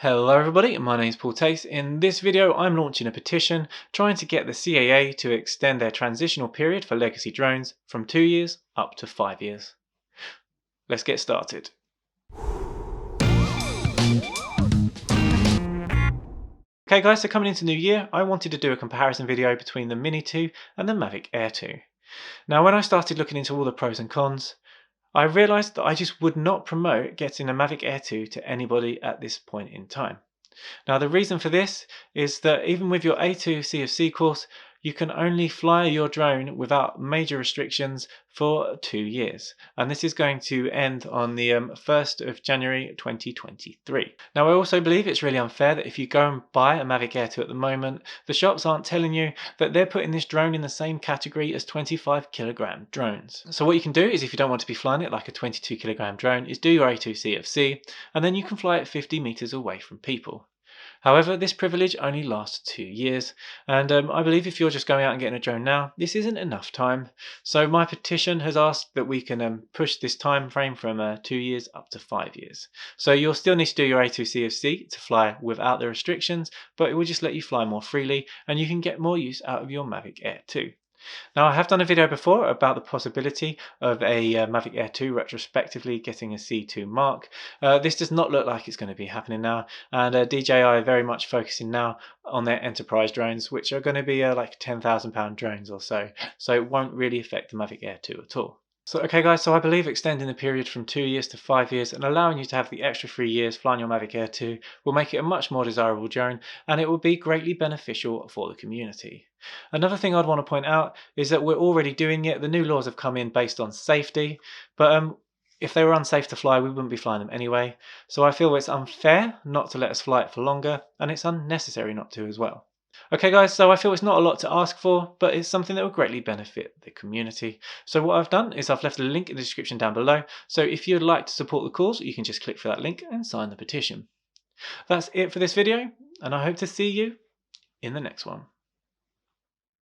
Hello everybody, my name is Paul Tace. In this video I'm launching a petition trying to get the CAA to extend their transitional period for legacy drones from 2 years up to 5 years. Let's get started. Okay guys, so coming into New Year, I wanted to do a comparison video between the Mini 2 and the Mavic Air 2. Now when I started looking into all the pros and cons, I realised that I just would not promote getting a Mavic Air 2 to anybody at this point in time. Now the reason for this is that even with your A2 CFC course, you can only fly your drone without major restrictions for 2 years. And this is going to end on the 1st of January 2023. Now I also believe it's really unfair that if you go and buy a Mavic Air 2 at the moment, the shops aren't telling you that they're putting this drone in the same category as 25 kilogram drones. So what you can do is, if you don't want to be flying it like a 22 kilogram drone, is do your A2 CFC and then you can fly it 50 meters away from people. However, this privilege only lasts 2 years, and I believe if you're just going out and getting a drone now, this isn't enough time. So my petition has asked that we can push this time frame from 2 years up to 5 years. So you'll still need to do your A2 CFC to fly without the restrictions, but it will just let you fly more freely, and you can get more use out of your Mavic Air 2. Now I have done a video before about the possibility of a Mavic Air 2 retrospectively getting a C2 mark. This does not look like it's going to be happening now, and DJI are very much focusing now on their enterprise drones, which are going to be like £10,000 drones or so it won't really affect the Mavic Air 2 at all. So okay guys, so I believe extending the period from 2 years to 5 years and allowing you to have the extra 3 years flying your Mavic Air 2 will make it a much more desirable drone, and it will be greatly beneficial for the community. Another thing I'd want to point out is that we're already doing it. The new laws have come in based on safety, but if they were unsafe to fly, we wouldn't be flying them anyway. So I feel it's unfair not to let us fly it for longer, and it's unnecessary not to as well. Okay guys, so I feel it's not a lot to ask for, but it's something that will greatly benefit the community. So what I've done is I've left a link in the description down below, so if you'd like to support the cause, you can just click for that link and sign the petition. That's it for this video, and I hope to see you in the next one.